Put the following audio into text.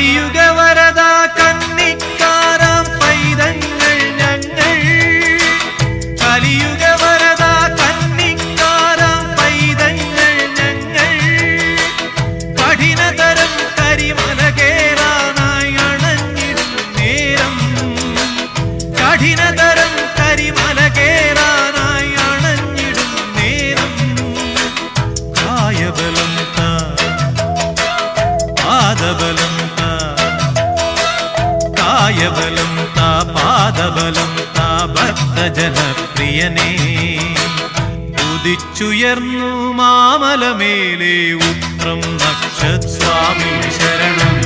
കലിയുഗ വരദ കന്നിക്കാരാം പൈതങ്ങൾ ഞങ്ങൾ കലിയുഗ വരദ കന്നിക്കാരാം പൈതങ്ങൾ ഞങ്ങൾ കഠിനതരം കരിമല കേറാനായി അണഞ്ഞിടും നേരം കഠിനതരം കരിമല കേറാനായി അണഞ്ഞിടും നേരം കായബലം പാദബലം കായബലം പാദബലം ഭക്തജനപ്രിയനേ ഉദിച്ചുയർന്നു മാമലമേലെ ഉത്രം നക്ഷസ്വാമി ശരണം